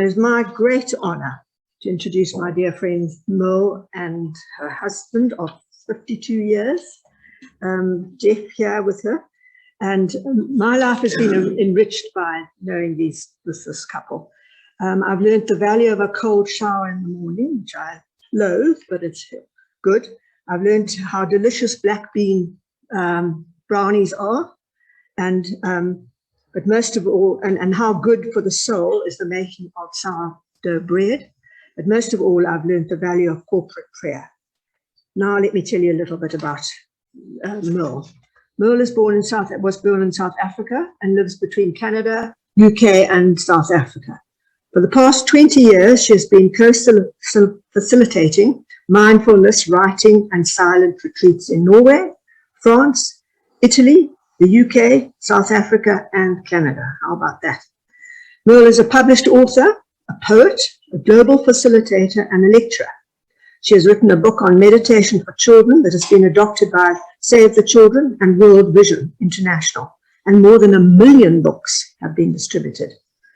is my great honor to introduce my dear friend Merle and her husband of 52 years, Geoff, here with her. And my life has been enriched by knowing this couple. I've learned the value of a cold shower in the morning, which I loathe, but it's good. I've learned how delicious black bean brownies are, but most of all, and how good for the soul is the making of sourdough bread. But most of all, I've learned the value of corporate prayer. Now, let me tell you a little bit about Merle. Merle was born in South Africa and lives between Canada, UK, and South Africa. For the past 20 years, she has been facilitating mindfulness, writing, and silent retreats in Norway, France, Italy, the UK, South Africa, and Canada. How about that? Merle is a published author, a poet, a global facilitator, and a lecturer. She has written a book on meditation for children that has been adopted by Save the Children and World Vision International, and more than 1 million books have been distributed.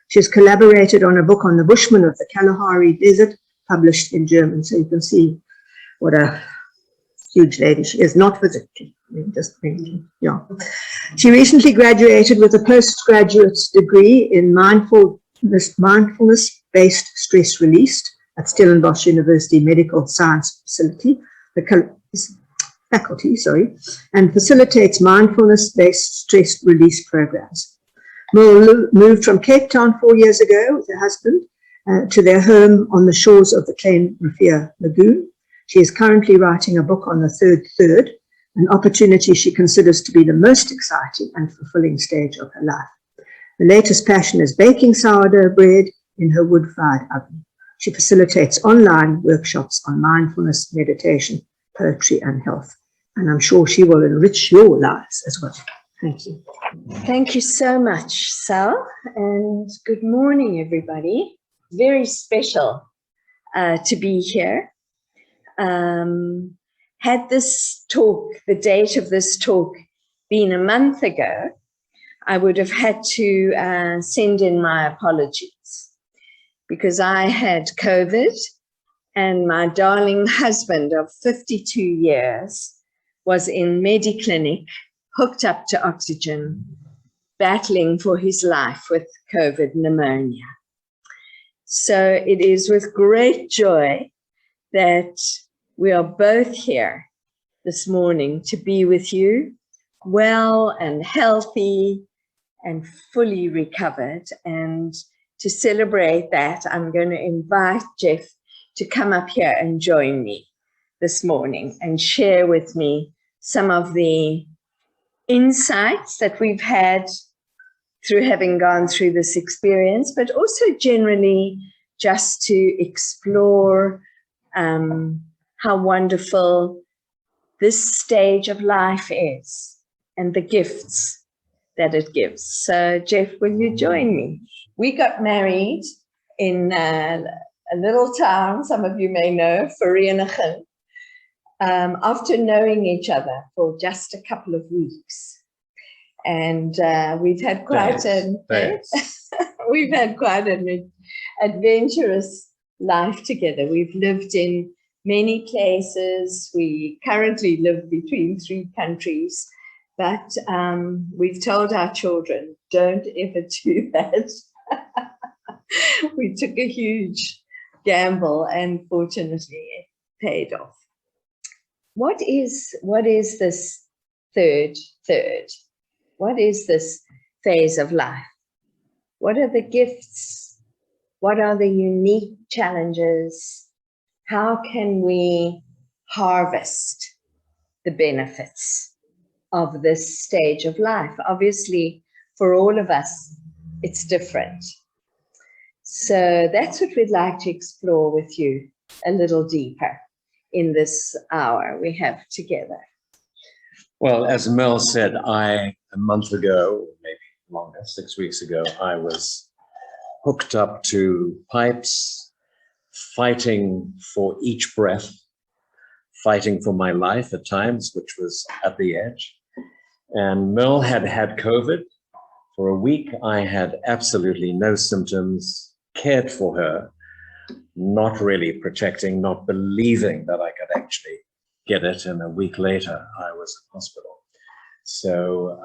She has collaborated on a book on the Bushmen of the Kalahari Desert, published in German. So you can see what a huge lady she is, not physically, just thinking. Yeah. She recently graduated with a postgraduate degree in mindfulness-based stress release at Stellenbosch University Medical Science faculty, and facilitates mindfulness-based stress release programs. Merle moved from Cape Town 4 years ago with her husband to their home on the shores of the Klein Rivier Lagoon. She is currently writing a book on the third, an opportunity she considers to be the most exciting and fulfilling stage of her life. The latest passion is baking sourdough bread in her wood-fired oven. She facilitates online workshops on mindfulness, meditation, poetry, and health. And I'm sure she will enrich your lives as well. Thank you. Thank you so much, Sal, and good morning, everybody. Very special to be here. Had this talk, the date of this talk, been a month ago, I would have had to send in my apologies because I had COVID and my darling husband of 52 years was in Mediclinic, hooked up to oxygen, battling for his life with COVID pneumonia. So it is with great joy that we are both here this morning to be with you, well and healthy and fully recovered. And to celebrate that, I'm going to invite Geoff to come up here and join me this morning and share with me some of the insights that we've had through having gone through this experience, but also generally just to explore how wonderful this stage of life is and the gifts that it gives. So, Geoff, will you join me? We got married in a little town, some of you may know, Vereeniging, after knowing each other for just a couple of weeks. And we've had quite we've had quite an adventurous life together. We've lived in many places. We currently live between 3 countries, but we've told our children, don't ever do that. We took a huge gamble and fortunately it paid off. What is this third? What is this phase of life? What are the gifts? What are the unique challenges? How can we harvest the benefits of this stage of life? Obviously, for all of us, it's different. So that's what we'd like to explore with you a little deeper in this hour we have together. Well, as Merle said, a month ago, or maybe longer, 6 weeks ago, I was hooked up to pipes, fighting for each breath, fighting for my life at times, which was at the edge. And Merle had COVID. For a week, I had absolutely no symptoms, cared for her, not really protecting, not believing that I could actually get it. And a week later, I was in hospital. So,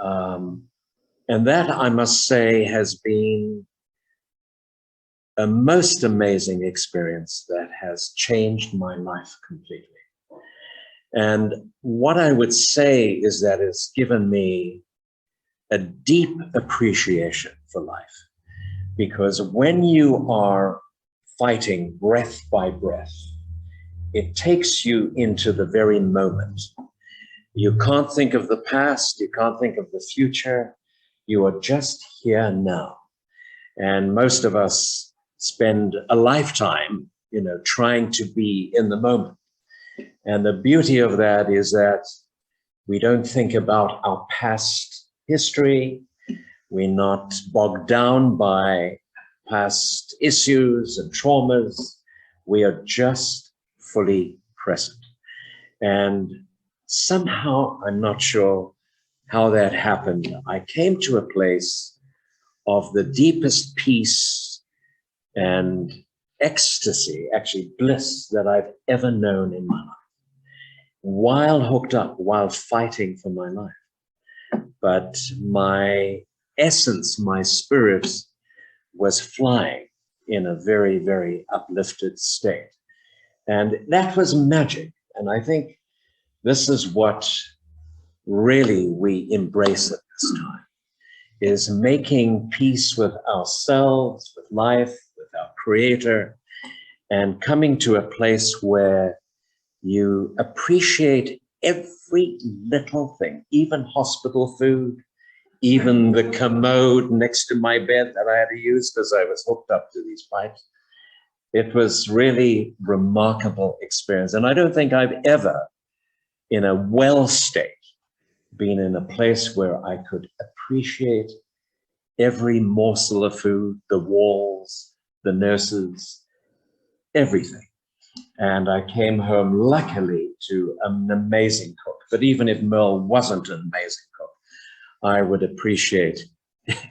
and that, I must say, has been a most amazing experience that has changed my life completely. And what I would say is that it's given me a deep appreciation for life, because when you are fighting breath by breath, it takes you into the very moment. You can't think of the past, you can't think of the future, you are just here now. And most of us spend a lifetime, trying to be in the moment. And the beauty of that is that we don't think about our past history. We're not bogged down by past issues and traumas. We are just fully present. And somehow, I'm not sure how that happened, I came to a place of the deepest peace and ecstasy, actually bliss, that I've ever known in my life, while hooked up, while fighting for my life. But my essence, my spirit was flying in a very, very uplifted state. And that was magic. And I think this is what really we embrace at this time, is making peace with ourselves, with life, with our Creator, and coming to a place where you appreciate every little thing, even hospital food, even the commode next to my bed that I had to use because I was hooked up to these pipes. It was really remarkable experience. And I don't think I've ever, in a well state, been in a place where I could appreciate every morsel of food, the walls, the nurses, everything. And I came home, luckily, to an amazing cook. But even if Merle wasn't an amazing cook, I would appreciate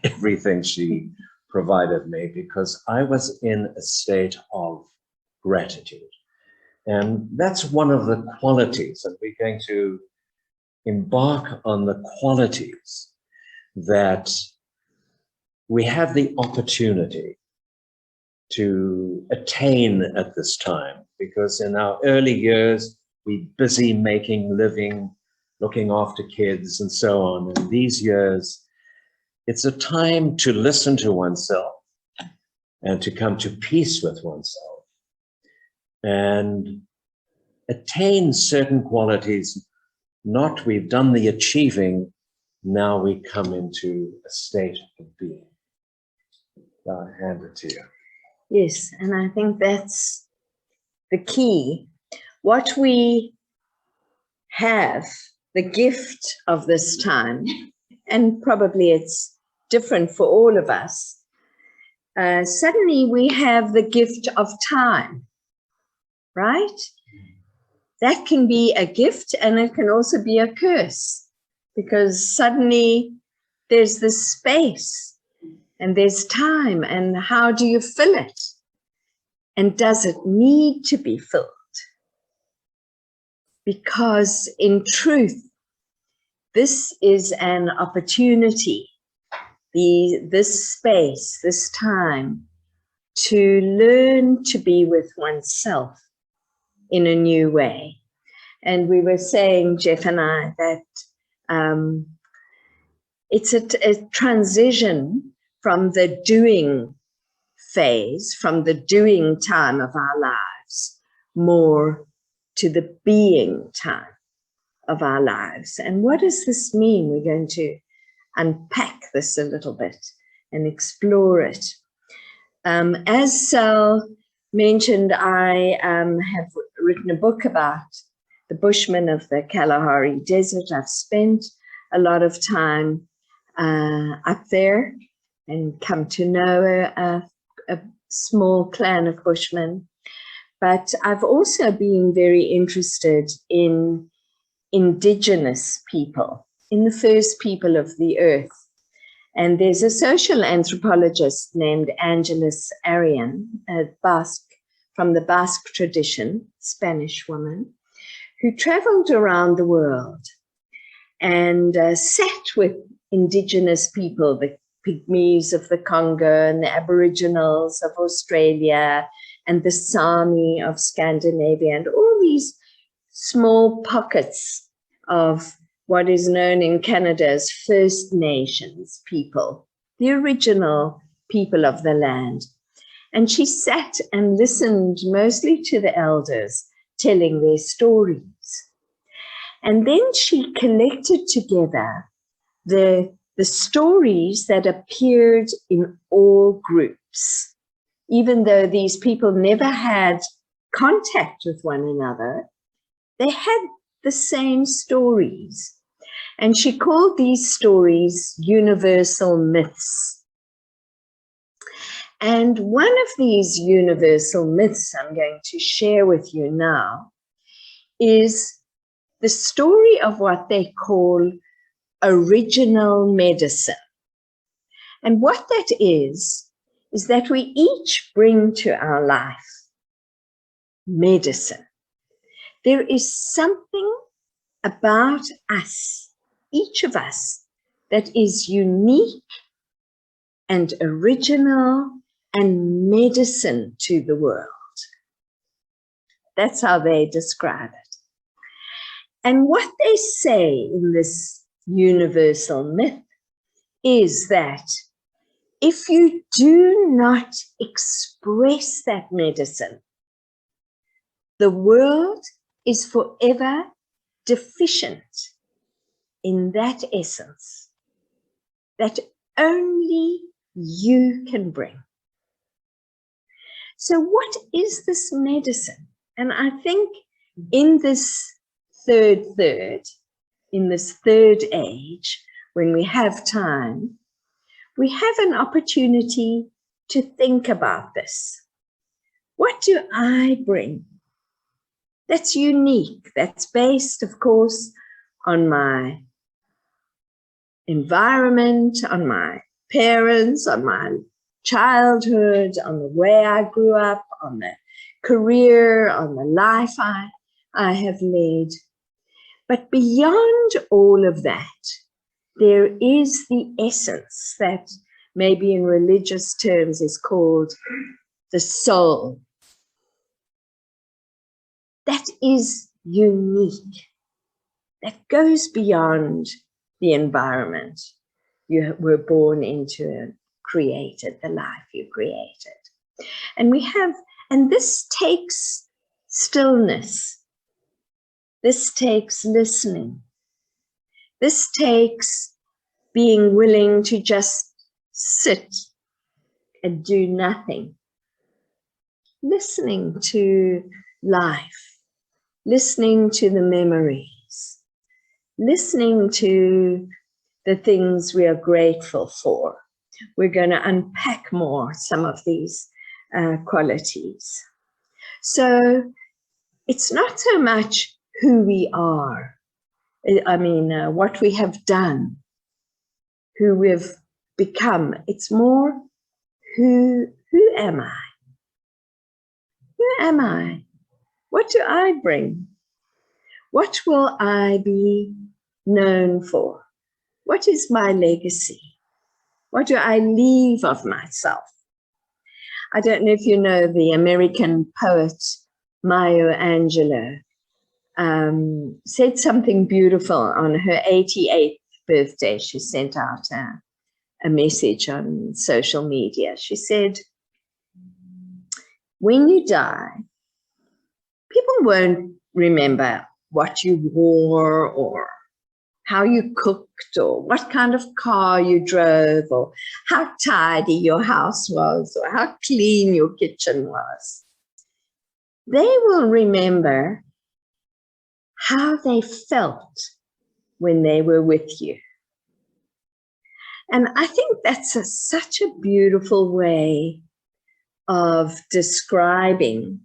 everything she provided me, because I was in a state of gratitude. And that's one of the qualities, and we're going to embark on the qualities that we have the opportunity to attain at this time, because in our early years, we're busy making living, looking after kids and so on. And these years, it's a time to listen to oneself and to come to peace with oneself and attain certain qualities. Not we've done the achieving, now we come into a state of being. I'll hand it to you. Yes, and I think that's the key. What we have, the gift of this time, and probably it's different for all of us, suddenly we have the gift of time, right? That can be a gift, and it can also be a curse, because suddenly there's this space and there's time, and how do you fill it? And does it need to be filled? Because in truth, this is an opportunity, this space, this time, to learn to be with oneself in a new way. And we were saying, Geoff and I, that it's a transition from the doing phase, from the doing time of our lives, more to the being time of our lives. And what does this mean? We're going to unpack this a little bit and explore it. As Sal mentioned, I have written a book about the Bushmen of the Kalahari Desert. I've spent a lot of time up there and come to know a small clan of Bushmen. But I've also been very interested in indigenous people, in the first people of the earth. And there's a social anthropologist named Angeles Arian, a Basque, from the Basque tradition, Spanish woman, who traveled around the world and sat with indigenous people, the Pygmies of the Congo and the Aboriginals of Australia and the Sami of Scandinavia and all these small pockets of what is known in Canada as First Nations people, the original people of the land. And she sat and listened mostly to the elders telling their stories. And then she collected together the stories that appeared in all groups. Even though these people never had contact with one another, they had the same stories. And she called these stories universal myths. And one of these universal myths I'm going to share with you now is the story of what they call original medicine. And what that is that we each bring to our life medicine. There is something about us, each of us, that is unique and original and medicine to the world. That's how they describe it. And what they say in this universal myth is that if you do not express that medicine, the world is forever deficient in that essence that only you can bring. So what is this medicine? And I think in this third age, when we have time, we have an opportunity to think about this. What do I bring that's unique, that's based, of course, on my environment, on my parents, on my childhood, on the way I grew up, on the career, on the life I have led. But beyond all of that, there is the essence that maybe in religious terms is called the soul. That is unique. That goes beyond the environment you were born into and created, the life you created. And this takes stillness. This takes listening. This takes being willing to just sit and do nothing. Listening to life, listening to the memories, listening to the things we are grateful for. We're going to unpack more some of these qualities. So it's not so much who we are, what we have done, who we've become. It's more who am I? Who am I? What do I bring? What will I be known for? What is my legacy? What do I leave of myself? I don't know if you know the American poet Maya Angelou said something beautiful on her 88th birthday. She sent out a message on social media. She said, when you die, people won't remember what you wore or how you cooked or what kind of car you drove or how tidy your house was or how clean your kitchen was. They will remember how they felt when they were with you. And I think that's such a beautiful way of describing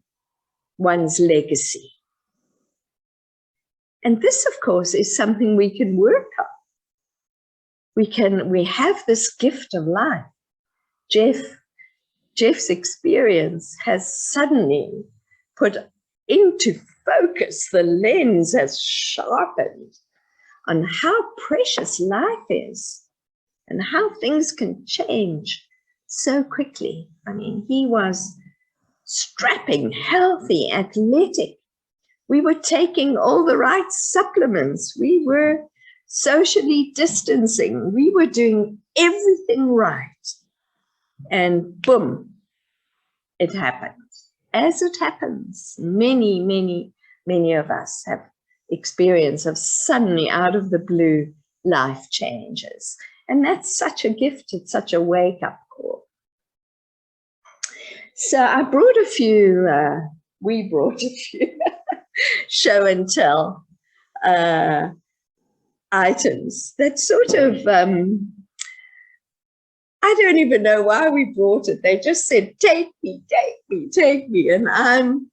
one's legacy. And this, of course, is something we can work on. we have this gift of life. Geoff's experience has suddenly put into focus, the lens has sharpened on how precious life is and how things can change so quickly. I mean, he was strapping, healthy, athletic. We were taking all the right supplements. We were socially distancing. We were doing everything right. And boom, it happened. As it happens, many of us have experience of suddenly out of the blue life changes. And that's such a gift. It's such a wake-up call. So I brought a few, we brought a few show and tell items that sort of, I don't even know why we brought it. They just said, take me, take me, take me. And I'm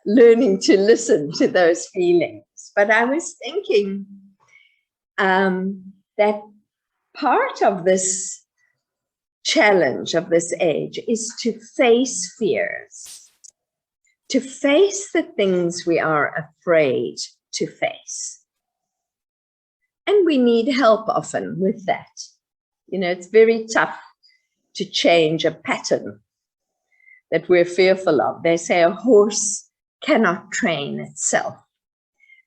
learning to listen to those feelings. But I was thinking that part of this challenge of this age is to face fears, to face the things we are afraid to face. And we need help often with that. You know, it's very tough to change a pattern that we're fearful of. They say a horse cannot train itself.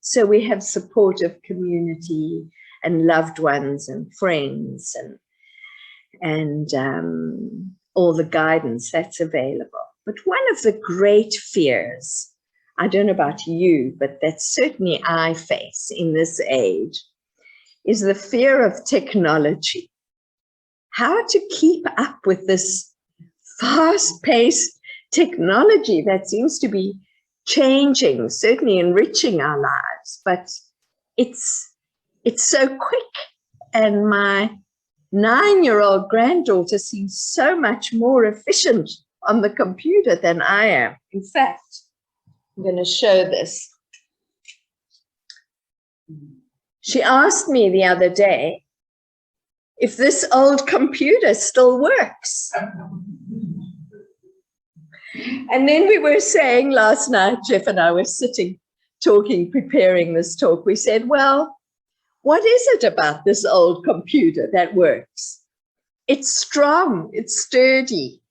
So we have supportive community and loved ones and friends and all the guidance that's available. But one of the great fears, I don't know about you, but that certainly I face in this age, is the fear of technology. How to keep up with this fast-paced technology that seems to be changing, certainly enriching our lives, but it's so quick. And my 9-year-old granddaughter seems so much more efficient on the computer than I am. In fact, I'm going to show this. She asked me the other day if this old computer still works. And then we were saying last night, Geoff and I were sitting, talking, preparing this talk. We said, well, what is it about this old computer that works? It's strong, it's sturdy.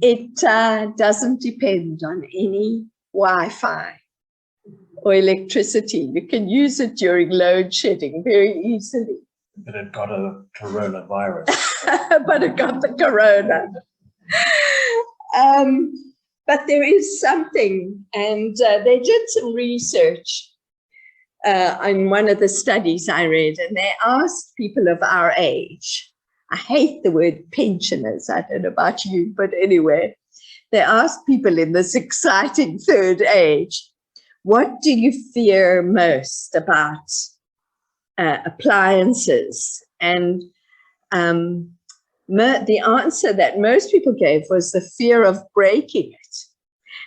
It doesn't depend on any Wi-Fi or electricity. You can use it during load shedding very easily. But it got a coronavirus. But it got the corona. But there is something, and they did some research on one of the studies I read, and they asked people of our age. I hate the word pensioners. I don't know about you, but anyway, they asked people in this exciting third age, what do you fear most about appliances? And the answer that most people gave was the fear of breaking it,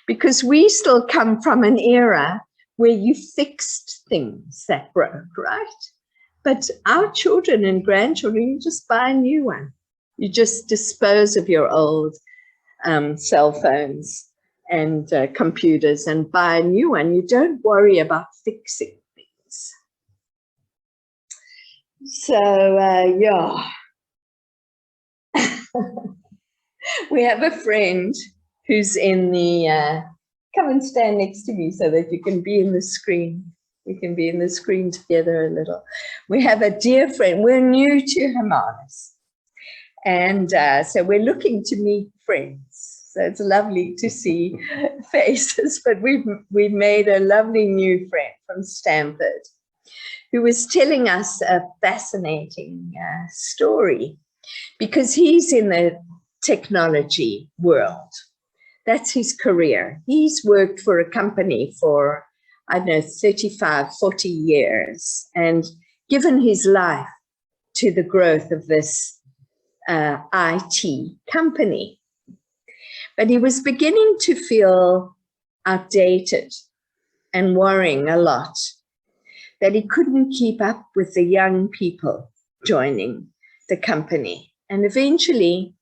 because we still come from an era where you fixed things that broke, right? But our children and grandchildren, you just buy a new one. You just dispose of your old cell phones and computers and buy a new one. You don't worry about fixing things. So, yeah. We have a friend who's in the, come and stand next to me so that you can be in the screen. We can be in the screen together a little. We have a dear friend. We're new to Hermanus. And so we're looking to meet friends. So it's lovely to see faces, but we've made a lovely new friend from Stanford who was telling us a fascinating story, because he's in the technology world. That's his career. He's worked for a company for, I don't know, 35, 40 years and given his life to the growth of this IT company. But he was beginning to feel outdated and worrying a lot that he couldn't keep up with the young people joining the company. And eventually,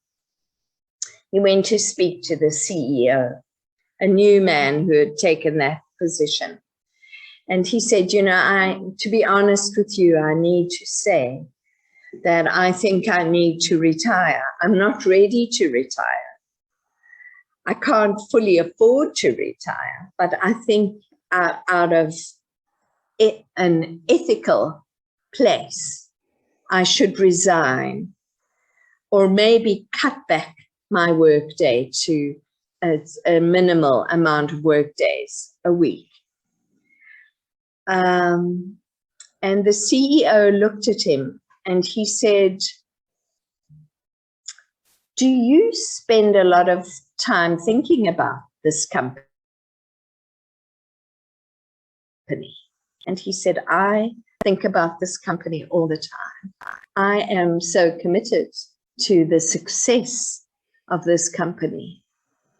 he went to speak to the CEO, a new man who had taken that position. And he said, you know, to be honest with you, I need to say that I think I need to retire. I'm not ready to retire. I can't fully afford to retire, but I think out of an ethical place, I should resign or maybe cut back my workday to a minimal amount of work days a week. And the CEO looked at him and he said, do you spend a lot of time thinking about this company? And he said, I think about this company all the time. I am so committed to the success of this company,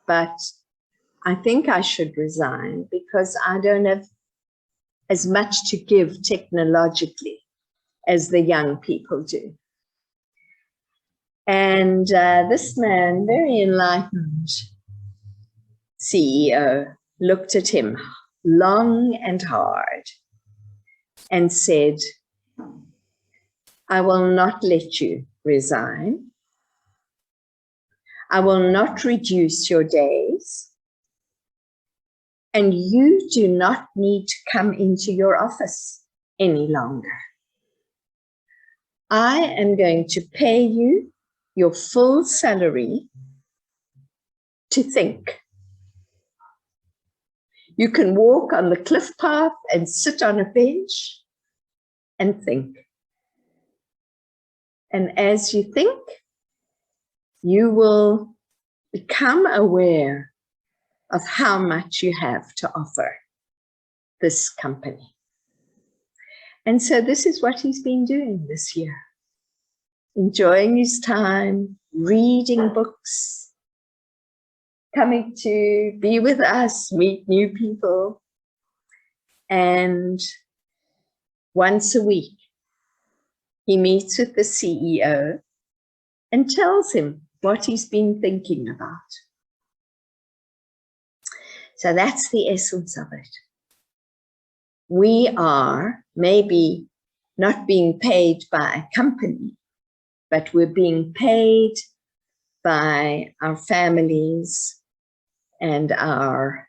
but I think I should resign because I don't have as much to give technologically as the young people do. And this man, very enlightened CEO, looked at him long and hard and said, I will not let you resign. I will not reduce your days. And you do not need to come into your office any longer. I am going to pay you your full salary to think. You can walk on the cliff path and sit on a bench and think. And as you think, you will become aware of how much you have to offer this company. And so this is what he's been doing this year. Enjoying his time, reading books, coming to be with us, meet new people. And once a week, he meets with the CEO and tells him what he's been thinking about. So that's the essence of it. We are maybe not being paid by a company, but we're being paid by our families and our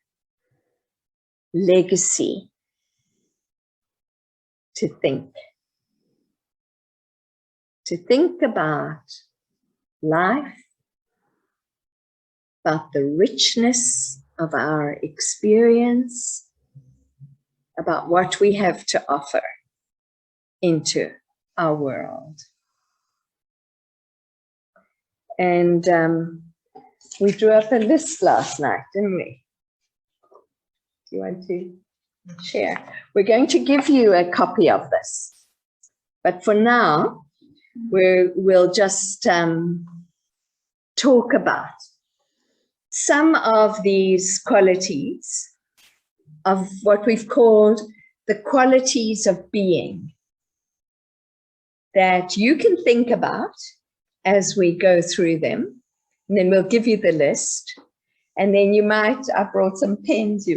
legacy to think about life, about the richness of our experience, about what we have to offer into our world. And we drew up a list last night, didn't we? Do you want to share? We're going to give you a copy of this, but for now, we'll just talk about some of these qualities of what we've called the qualities of being that you can think about as we go through them. And then we'll give you the list. And then you might, I brought some pens,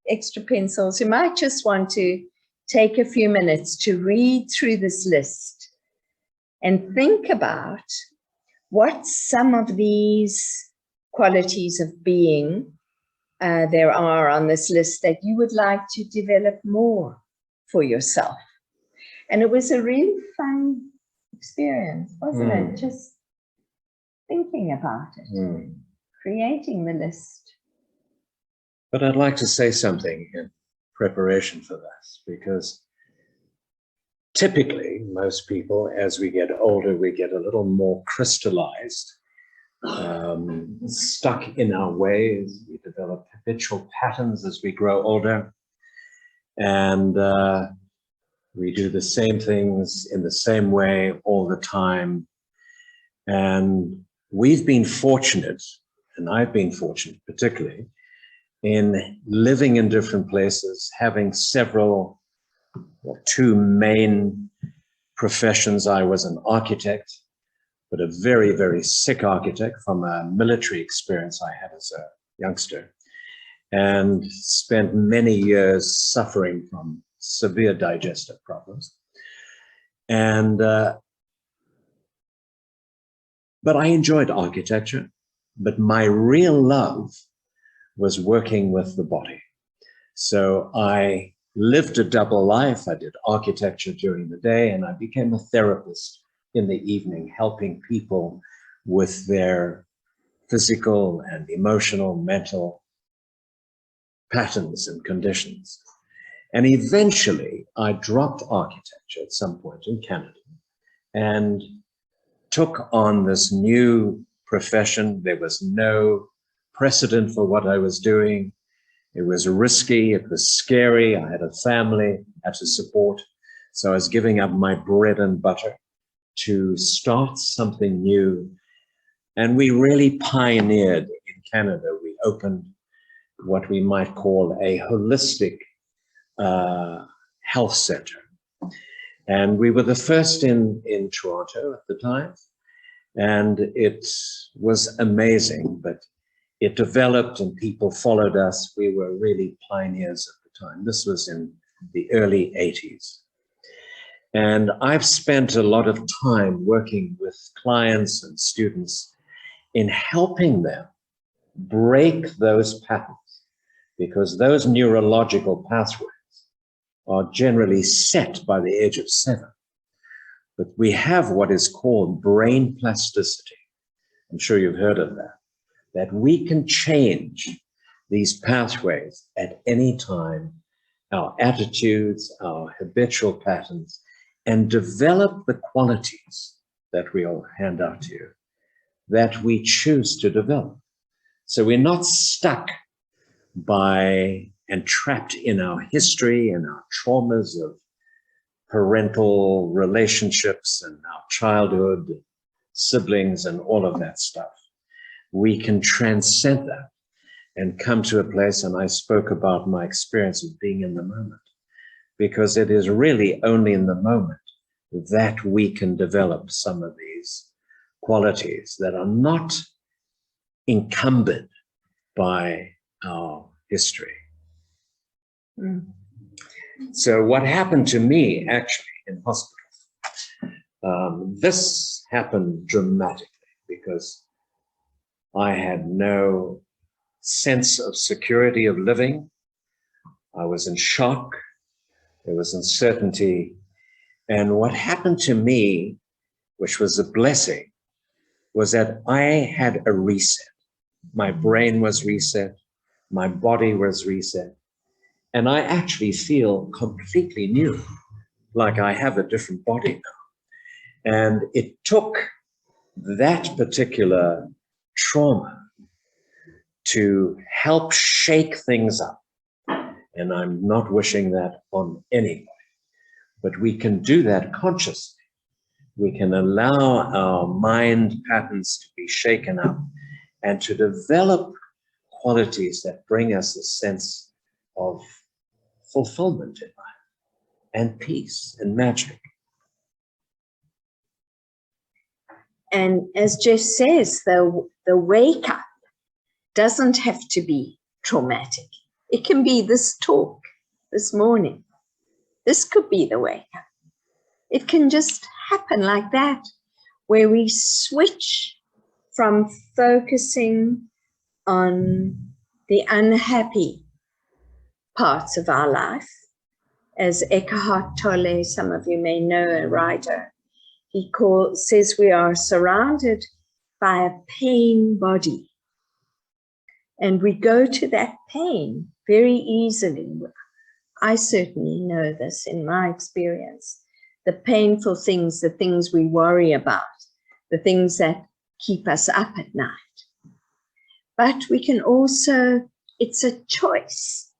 extra pencils. You might just want to take a few minutes to read through this list and think about what some of these qualities of being there are on this list that you would like to develop more for yourself. And it was a really fun experience, wasn't it? Just thinking about it, creating the list. But I'd like to say something in preparation for this, because typically most people, as we get older, we get a little more crystallized, stuck in our ways. We develop habitual patterns as we grow older, and we do the same things in the same way all the time. And we've been fortunate, and I've been fortunate particularly, in living in different places, having several or two main professions. I was an architect, but a very, very sick architect from a military experience I had as a youngster, and spent many years suffering from severe digestive problems. And but I enjoyed architecture, but my real love was working with the body. So I lived a double life. I did architecture during the day, and I became a therapist in the evening, helping people with their physical and emotional, mental patterns and conditions. And eventually I dropped architecture at some point in Canada and took on this new profession. There was no precedent for what I was doing. It was risky, it was scary. I had a family, had to support. So I was giving up my bread and butter to start something new. And we really pioneered in Canada. We opened what we might call a holistic health center. And we were the first in Toronto at the time. And it was amazing, but it developed and people followed us. We were really pioneers at the time. This was in the early 80s. And I've spent a lot of time working with clients and students in helping them break those patterns, because those neurological pathways are generally set by the age of 7. But we have what is called brain plasticity. I'm sure you've heard of that we can change these pathways at any time, our attitudes, our habitual patterns, and develop the qualities that we'll hand out to you that we choose to develop. So we're not stuck by and trapped in our history and our traumas of parental relationships and our childhood, siblings, and all of that stuff. We can transcend that and come to a place, and I spoke about my experience of being in the moment, because it is really only in the moment that we can develop some of these qualities that are not encumbered by our history. So what happened to me actually in hospital, this happened dramatically because I had no sense of security of living. I was in shock. There was uncertainty. And what happened to me, which was a blessing, was that I had a reset. My brain was reset. My body was reset. And I actually feel completely new, like I have a different body now. And it took that particular trauma to help shake things up. And I'm not wishing that on anybody, but we can do that consciously. We can allow our mind patterns to be shaken up and to develop qualities that bring us a sense of fulfillment in life and peace and magic. And as Geoff says, the wake up doesn't have to be traumatic. It can be this talk this morning. This could be the wake up. It can just happen like that, where we switch from focusing on the unhappy parts of our life. As Eckhart Tolle, some of you may know, a writer, he says we are surrounded by a pain body. And we go to that pain very easily. I certainly know this in my experience. The painful things, the things we worry about, the things that keep us up at night. But we can also, it's a choice.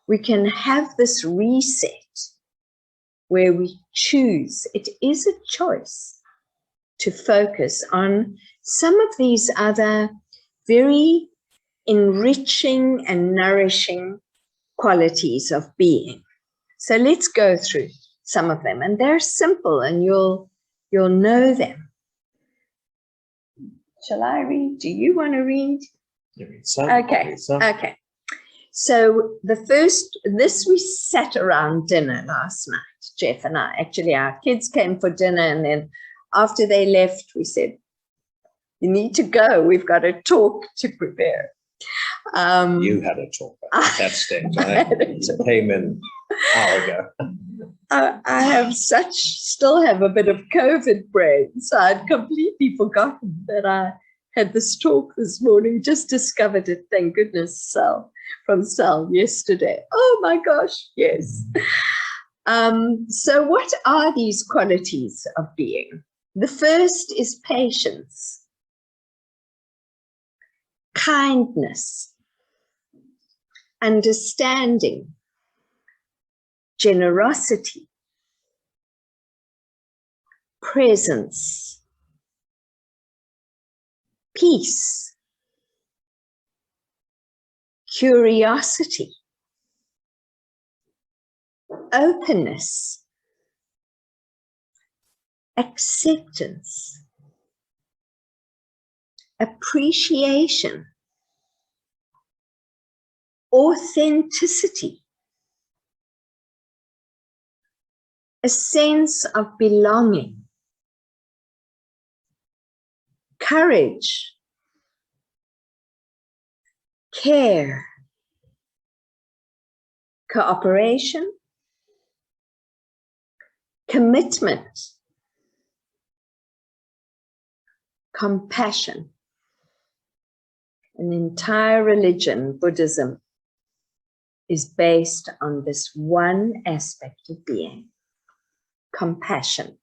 We can have this reset where we choose. It is a choice to focus on some of these other very enriching and nourishing qualities of being. So let's go through some of them, and they're simple, and you'll know them. Shall I read? Do you want to read? You read some, Okay. read some. Okay. So this we sat around dinner last night, Geoff and I. Actually, our kids came for dinner, and then after they left, we said, you need to go. We've got a talk to prepare. You had a talk at that stage. I came in an hour ago. I still have a bit of COVID brain, so I'd completely forgotten that I had this talk this morning. Just discovered it, thank goodness, from Sal yesterday. Oh my gosh, yes. So what are these qualities of being? The first is patience, kindness, understanding, generosity, presence, peace, curiosity, openness, acceptance, appreciation, authenticity, a sense of belonging, courage, care, cooperation, commitment, compassion. An entire religion, Buddhism, is based on this one aspect of being, compassion.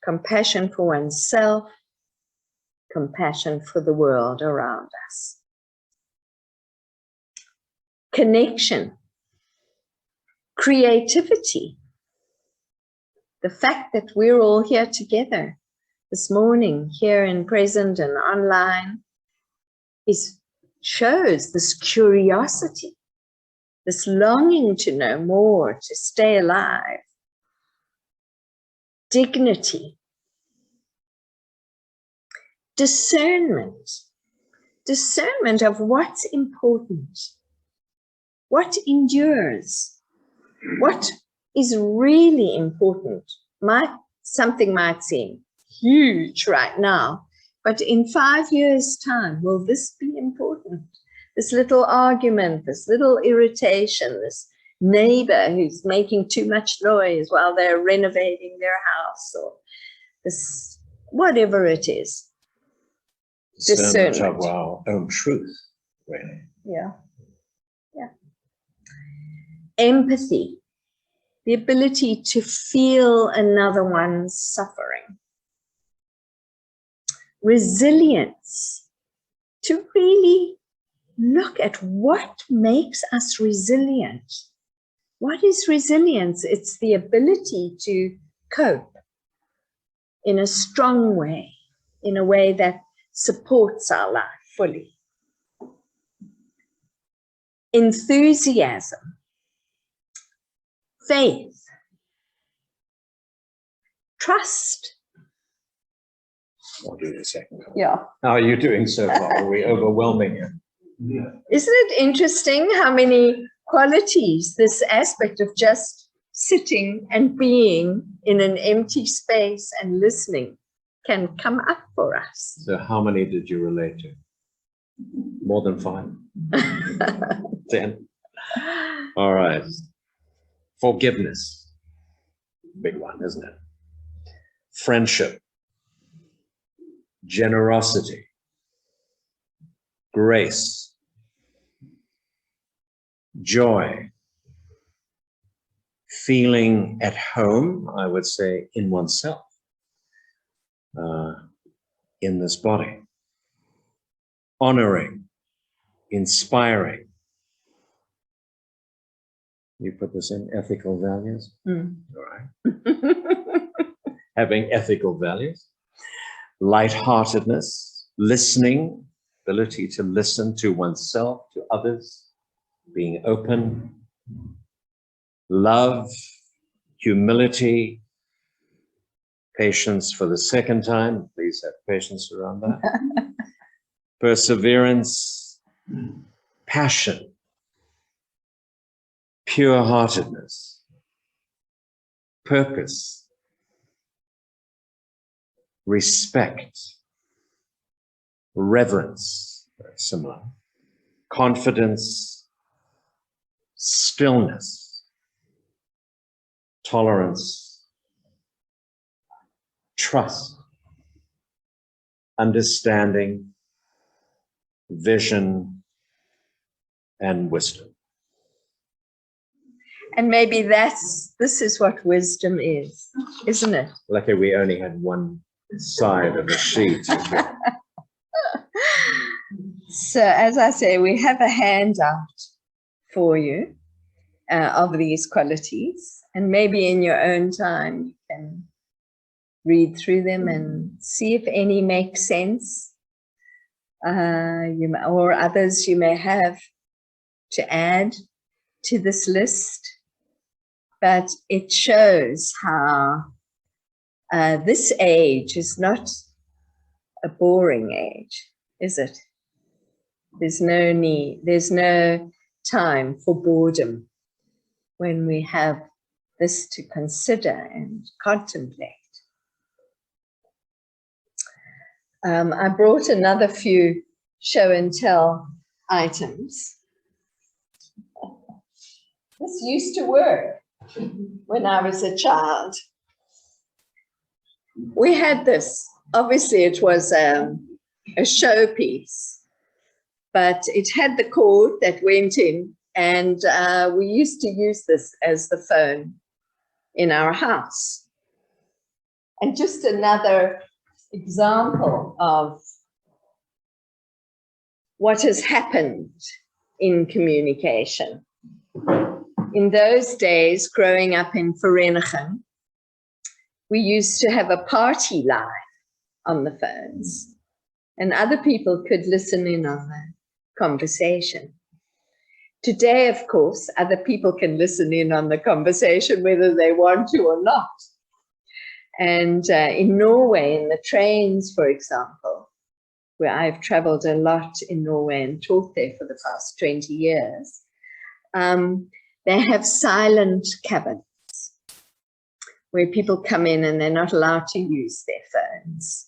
Compassion for oneself, compassion for the world around us. Connection, creativity. The fact that we're all here together this morning, here in present and online, shows this curiosity, this longing to know more, to stay alive. Dignity, discernment of what's important, what endures, what is really important. Something might seem huge right now, but in 5 years' time, will this be important? This little argument, this little irritation, this neighbor who's making too much noise while they're renovating their house, or this, whatever it is. Discernment of our own truth, really. Yeah. Empathy, the ability to feel another one's suffering. Resilience, to really look at what makes us resilient. What is resilience? It's the ability to cope in a strong way, in a way that supports our life fully. Enthusiasm, faith, trust. I'll do the second. Yeah. How are you doing so far? Are we overwhelming you? Yeah. Isn't it interesting how many qualities this aspect of just sitting and being in an empty space and listening can come up for us? So how many did you relate to? More than 5? 10? All right. Forgiveness. Big one, isn't it? Friendship. Generosity. Grace. Joy. Feeling at home, I would say, in oneself, in this body. Honoring. Inspiring. You put this in ethical values? All right. Having ethical values. Lightheartedness, listening, ability to listen to oneself, to others, being open. Love, humility, patience for the second time. Please have patience around that. Perseverance, passion, pure-heartedness, purpose, respect, reverence, very similar, confidence, stillness, tolerance, trust, understanding, vision, and wisdom. And maybe this is what wisdom is, isn't it? Lucky we only had one side of the sheet. So as I say, we have a handout for you of these qualities, and maybe in your own time you can read through them and see if any make sense, or others you may have to add to this list. But it shows how this age is not a boring age, is it? There's no need, there's no time for boredom when we have this to consider and contemplate. I brought another few show and tell items. This used to work when I was a child. We had this, obviously it was a showpiece, but it had the cord that went in, and we used to use this as the phone in our house. And just another example of what has happened in communication. In those days, growing up in Vereniging, we used to have a party live on the phones, and other people could listen in on the conversation. Today, of course, other people can listen in on the conversation whether they want to or not. And in Norway, in the trains, for example, where I've traveled a lot in Norway and taught there for the past 20 years, they have silent cabins where people come in and they're not allowed to use their phones.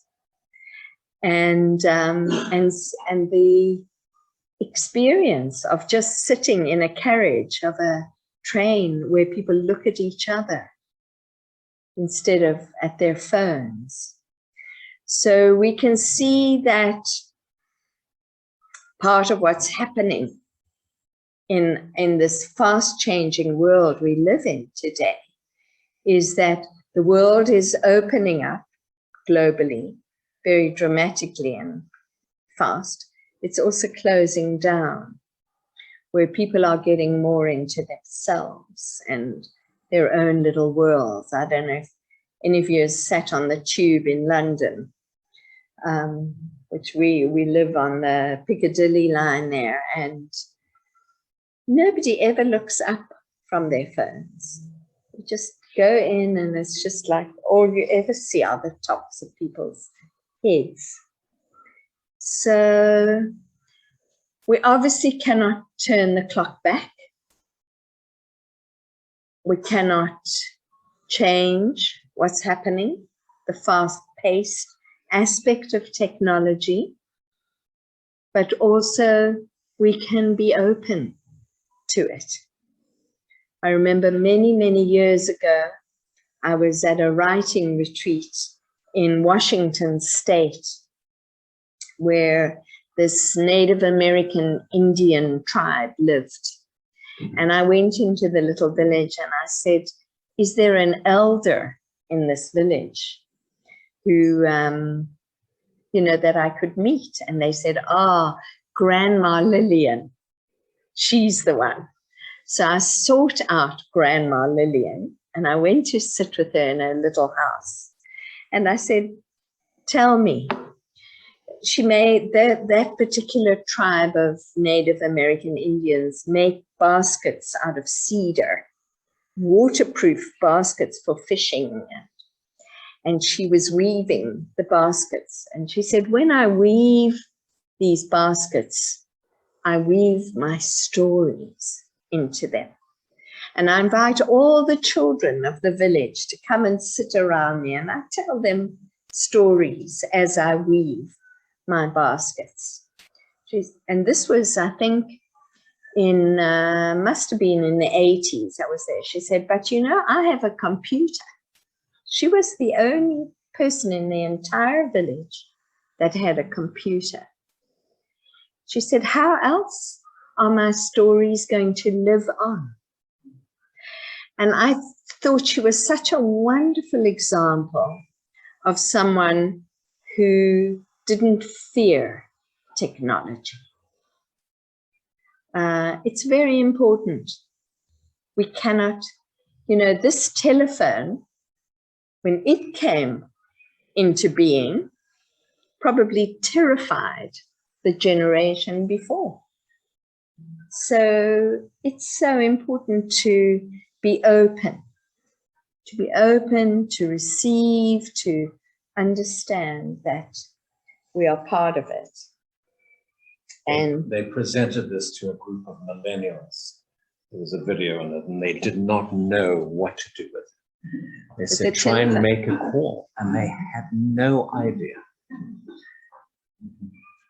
And the experience of just sitting in a carriage of a train where people look at each other instead of at their phones. So we can see that part of what's happening in this fast-changing world we live in today is that the world is opening up globally very dramatically and fast. It's also closing down, where people are getting more into themselves and their own little worlds. I don't know if any of you have sat on the tube in London, which we live on the Piccadilly line there, and nobody ever looks up from their phones. You just go in and it's just like all you ever see are the tops of people's heads. So we obviously cannot turn the clock back. We cannot change what's happening, the fast-paced aspect of technology, but also we can be open to it. I remember many, many years ago, I was at a writing retreat in Washington State, where this Native American Indian tribe lived. And I went into the little village and I said, is there an elder in this village who, that I could meet? And they said, Grandma Lillian, she's the one. So I sought out Grandma Lillian and I went to sit with her in her little house. And I said, tell me, she made that particular tribe of Native American Indians make baskets out of cedar, waterproof baskets for fishing. And she was weaving the baskets. And she said, when I weave these baskets, I weave my stories into them. And I invite all the children of the village to come and sit around me, and I tell them stories as I weave my baskets. And this was, I think, must have been in the 80s I was there. She said, but you know, I have a computer. She was the only person in the entire village that had a computer. She said, how else are my stories going to live on? And I thought she was such a wonderful example of someone who didn't fear technology. It's very important. We cannot, you know, this telephone, when it came into being, probably terrified the generation before. So it's so important to be open, to receive, to understand that we are part of it. And they presented this to a group of millennials. There was a video in it, and they did not know what to do with it. They said, try and make a call, and they had no idea.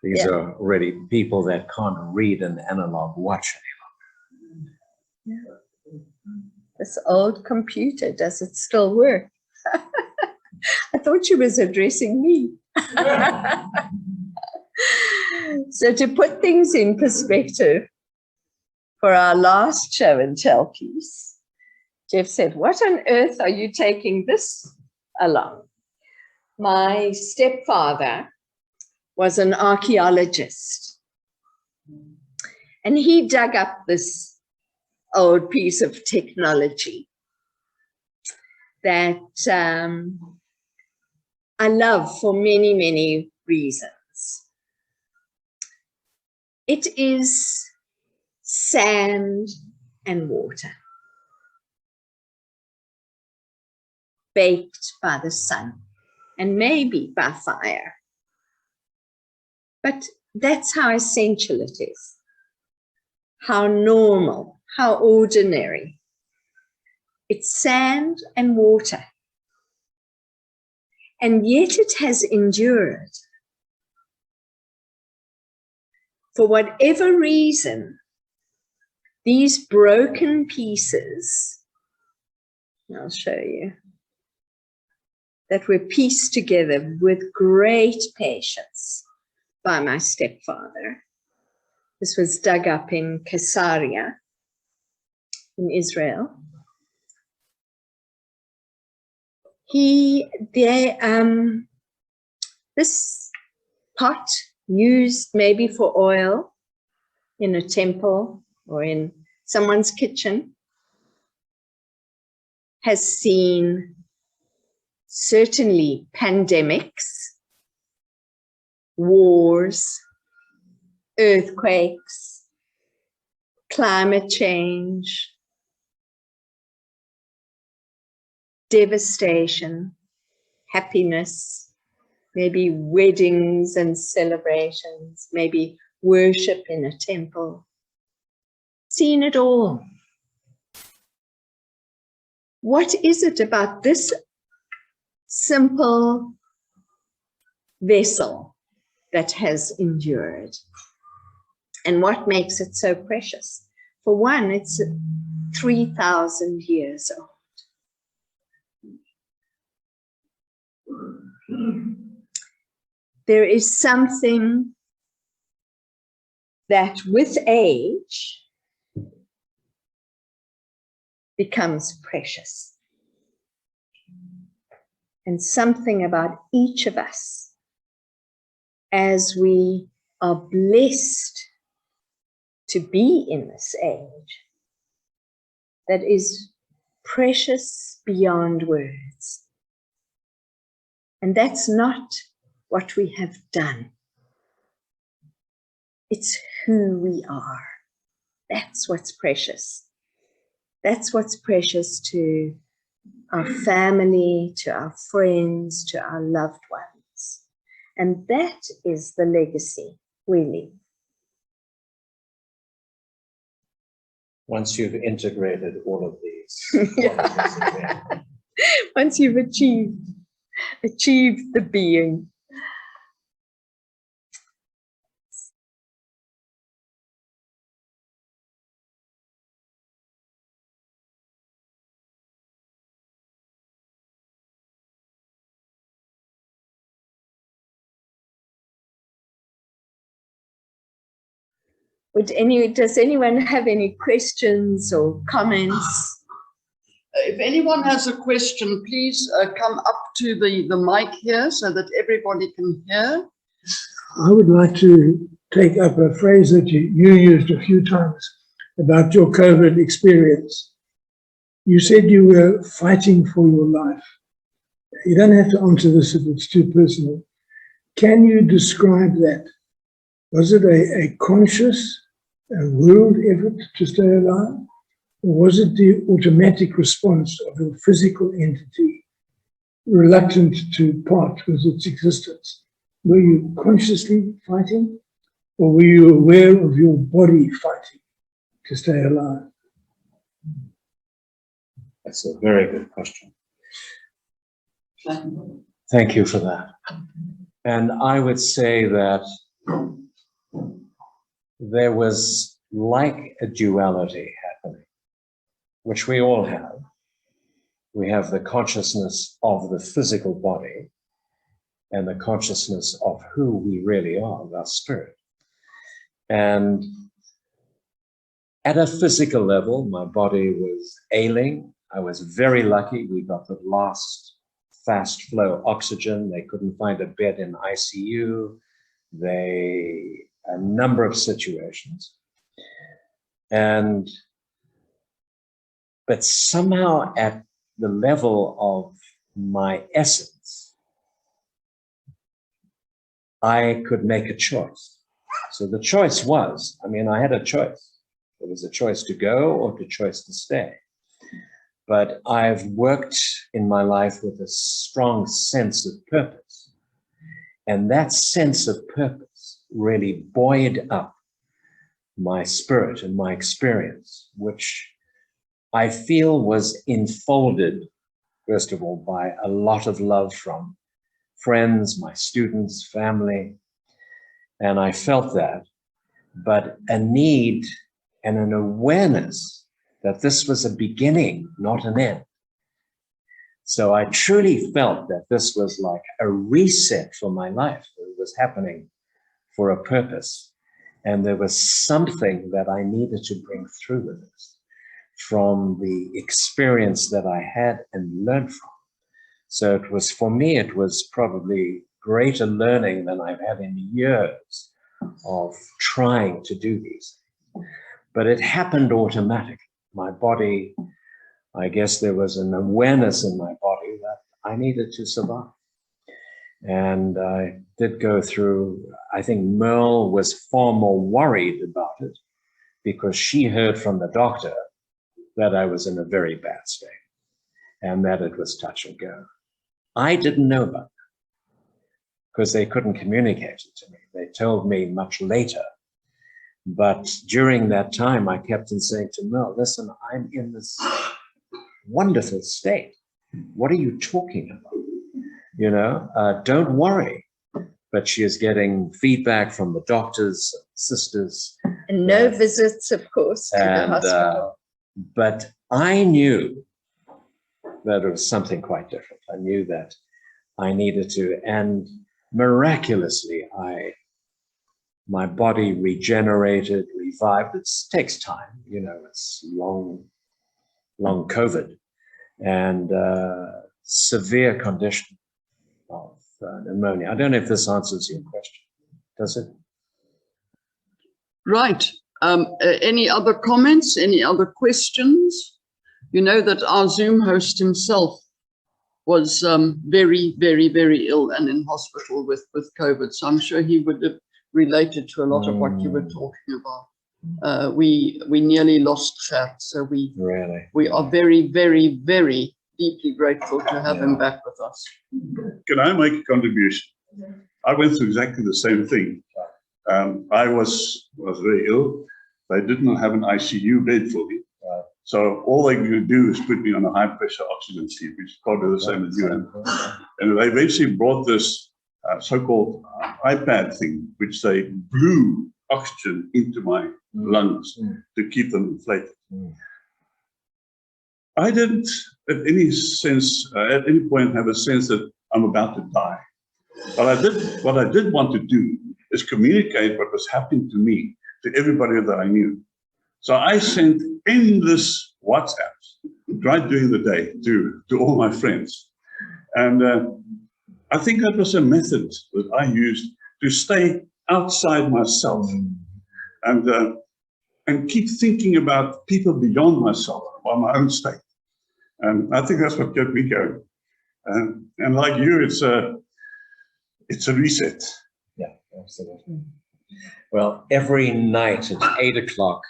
These are already people that can't read an analog watch any longer. Yeah. This old computer, does it still work? I thought she was addressing me. So to put things in perspective, for our last show and tell piece, Geoff said, what on earth are you taking this along? My stepfather was an archaeologist, and he dug up this old piece of technology that I love for many, many reasons. It is sand and water, baked by the sun and maybe by fire. But that's how essential it is, how normal, how ordinary. It's sand and water. And yet it has endured. For whatever reason, these broken pieces, I'll show you, that were pieced together with great patience by my stepfather. This was dug up in Kalahari in Israel. This pot used maybe for oil in a temple or in someone's kitchen has seen certainly pandemics, wars, earthquakes, climate change, devastation, happiness, maybe weddings and celebrations, maybe worship in a temple. Seen it all. What is it about this simple vessel that has endured? And what makes it so precious? For one, it's 3,000 years old. There is something that with age becomes precious. And something about each of us as we are blessed to be in this age that is precious beyond words. And that's not what we have done. It's who we are. That's what's precious. That's what's precious to our family, to our friends, to our loved ones. And that is the legacy we leave. Once you've integrated all of these. Once you've achieved the being. Does anyone have any questions or comments? If anyone has a question, please come up to the mic here so that everybody can hear. I would like to take up a phrase that you used a few times about your COVID experience. You said you were fighting for your life. You don't have to answer this if it's too personal. Can you describe that? Was it a conscious, a willed effort to stay alive? Or was it the automatic response of your physical entity, reluctant to part with its existence? Were you consciously fighting, or were you aware of your body fighting to stay alive? That's a very good question. Thank you for that. And I would say that there was like a duality happening, which we all have. We have the consciousness of the physical body and the consciousness of who we really are, our spirit. And at a physical level, my body was ailing. I was very lucky. We got the last fast flow oxygen. They couldn't find a bed in ICU. A number of situations. But somehow at the level of my essence, I could make a choice. So the choice was, I had a choice. It was a choice to go or a choice to stay. But I've worked in my life with a strong sense of purpose. And that sense of purpose really buoyed up my spirit and my experience, which I feel was enfolded, first of all, by a lot of love from friends, my students, family. And I felt that, but a need and an awareness that this was a beginning, not an end. So I truly felt that this was like a reset for my life. It was happening for a purpose. And there was something that I needed to bring through with this from the experience that I had and learned from. So it was, for me, it was probably greater learning than I've had in years of trying to do these things. But it happened automatically. My body, I guess there was an awareness in my body that I needed to survive. And I did go through, I think Merle was far more worried about it because she heard from the doctor that I was in a very bad state and that it was touch and go. I didn't know about that because they couldn't communicate it to me. They told me much later. But during that time, I kept on saying to Merle, listen, I'm in this wonderful state. What are you talking about? You know, don't worry. But she is getting feedback from the doctors, sisters. And no visits, of course, to the hospital. But I knew that it was something quite different. I knew that I needed to, and miraculously, my body regenerated, revived. It takes time, you know, it's long COVID and severe condition of pneumonia. I don't know if this answers your question. Does it? Right. Any other comments? Any other questions? You know that our Zoom host himself was very, very, very ill and in hospital with COVID. So I'm sure he would have related to a lot of what you were talking about. we nearly lost chat. So Really. we are very, very, very deeply grateful to have him back with us. Can I make a contribution? I went through exactly the same thing. I was very ill. They didn't have an ICU bed for me. So all they could do is put me on a high pressure oxygen tube, which is probably the same as you. And they eventually brought this so-called iPad thing, which they blew oxygen into my lungs to keep them inflated. I didn't at any point have a sense that I'm about to die. But what I did want to do is communicate what was happening to me to everybody that I knew. So I sent endless WhatsApps right during the day to all my friends. And I think that was a method that I used to stay outside myself and keep thinking about people beyond myself, about my own state. And I think that's what kept me going. And like you, it's a reset. Yeah, absolutely. Well, every night at 8 o'clock,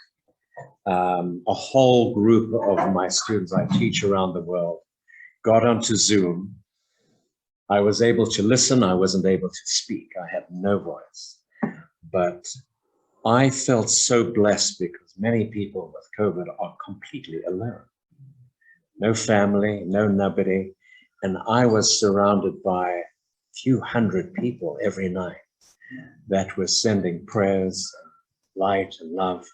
a whole group of my students I teach around the world got onto Zoom. I was able to listen. I wasn't able to speak. I had no voice. But I felt so blessed because many people with COVID are completely alone. No family, no nobody. And I was surrounded by a few hundred people every night that were sending prayers, light and love.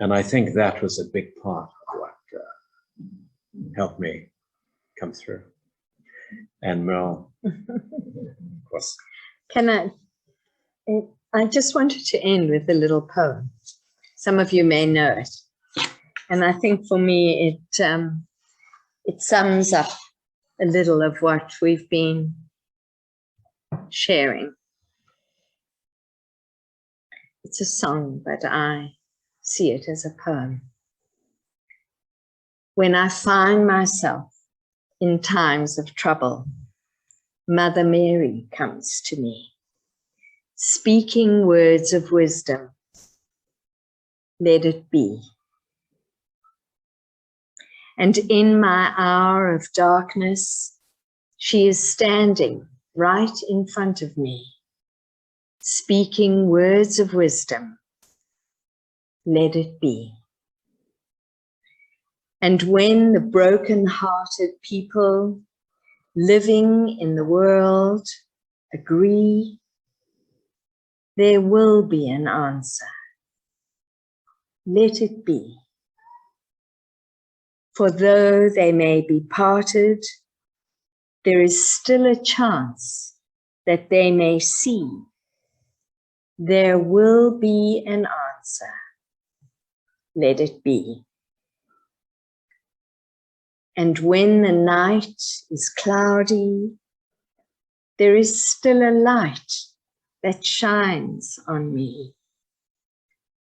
And I think that was a big part of what helped me come through. And Merle, of course. I just wanted to end with a little poem. Some of you may know it. And I think for me, it sums up a little of what we've been sharing. It's a song, but I see it as a poem. When I find myself in times of trouble, Mother Mary comes to me, speaking words of wisdom. Let it be. And in my hour of darkness, she is standing right in front of me, speaking words of wisdom. Let it be. And when the broken-hearted people living in the world agree, there will be an answer. Let it be. For though they may be parted, there is still a chance that they may see. There will be an answer. Let it be. And when the night is cloudy, there is still a light that shines on me.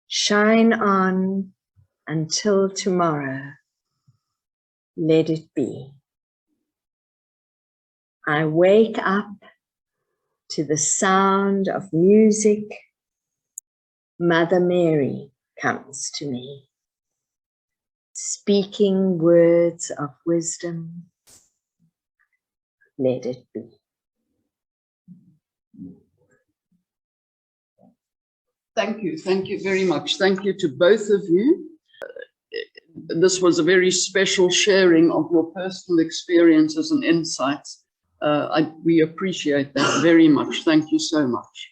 Shine on until tomorrow. Let it be. I wake up to the sound of music. Mother Mary comes to me, speaking words of wisdom. Let it be. Thank you very much. Thank you to both of you. This was a very special sharing of your personal experiences and insights. We appreciate that very much. Thank you so much.